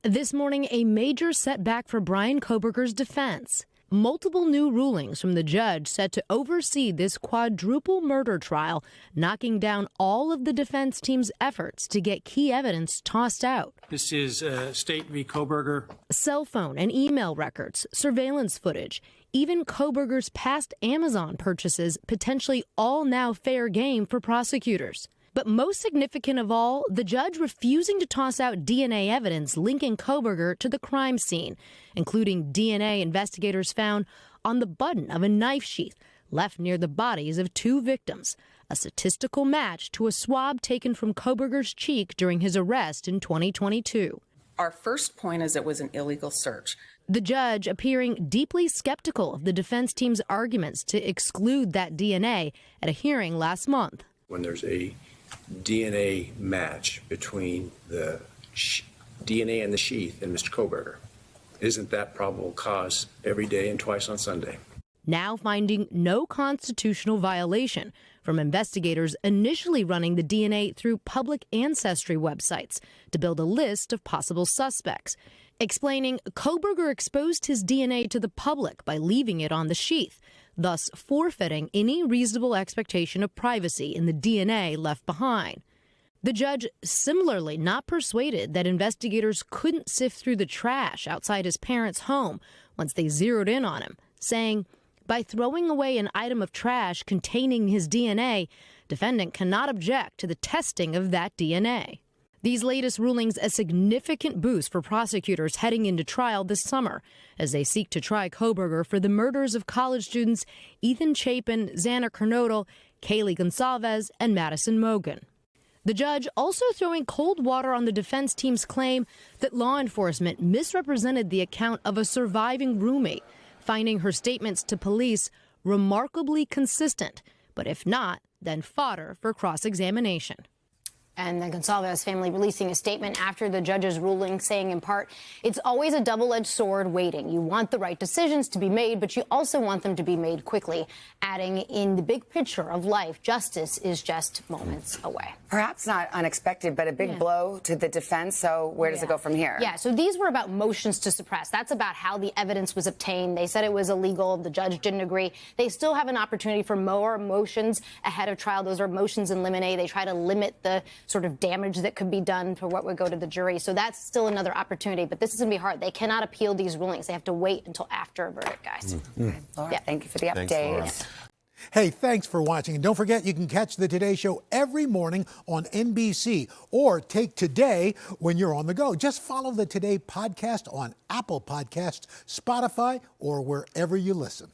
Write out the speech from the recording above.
This morning, a major setback for Bryan Kohberger's defense. Multiple new rulings from the judge set to oversee this quadruple murder trial, knocking down all of the defense team's efforts to get key evidence tossed out. This is State v. Kohberger. Cell phone and email records, surveillance footage, even Kohberger's past Amazon purchases, potentially all now fair game for prosecutors. But most significant of all, the judge refusing to toss out DNA evidence linking Kohberger to the crime scene, including DNA investigators found on the button of a knife sheath left near the bodies of two victims, a statistical match to a swab taken from Kohberger's cheek during his arrest in 2022. Our first point is it was an illegal search. The judge appearing deeply skeptical of the defense team's arguments to exclude that DNA at a hearing last month. When there's a DNA match between the DNA and the sheath and Mr. Kohberger, isn't that probable cause every day and twice on Sunday? Now finding no constitutional violation from investigators initially running the DNA through public ancestry websites to build a list of possible suspects, explaining Kohberger exposed his DNA to the public by leaving it on the sheath, thus forfeiting any reasonable expectation of privacy in the DNA left behind. The judge similarly not persuaded that investigators couldn't sift through the trash outside his parents' home once they zeroed in on him, saying, by throwing away an item of trash containing his DNA, defendant cannot object to the testing of that DNA. These latest rulings a significant boost for prosecutors heading into trial this summer as they seek to try Kohberger for the murders of college students Ethan Chapin, Xana Kernodle, Kaylee Gonsalves, and Madison Mogen. The judge also throwing cold water on the defense team's claim that law enforcement misrepresented the account of a surviving roommate, finding her statements to police remarkably consistent, but if not, then fodder for cross-examination. And the Gonsalves family releasing a statement after the judge's ruling saying, in part, it's always a double-edged sword waiting. You want the right decisions to be made, but you also want them to be made quickly, adding, in the big picture of life, justice is just moments away. Perhaps not unexpected, but a big blow to the defense. So where does it go from here? Yeah, so these were about motions to suppress. That's about how the evidence was obtained. They said it was illegal. The judge didn't agree. They still have an opportunity for more motions ahead of trial. Those are motions in limine. They try to limit the sort of damage that could be done for what would go to the jury. So that's still another opportunity. But this is going to be hard. They cannot appeal these rulings. They have to wait until after a verdict, guys. Okay, Laura, thank you for the update. Hey, thanks for watching. And don't forget, you can catch the Today Show every morning on NBC or take Today when you're on the go. Just follow the Today podcast on Apple Podcasts, Spotify, or wherever you listen.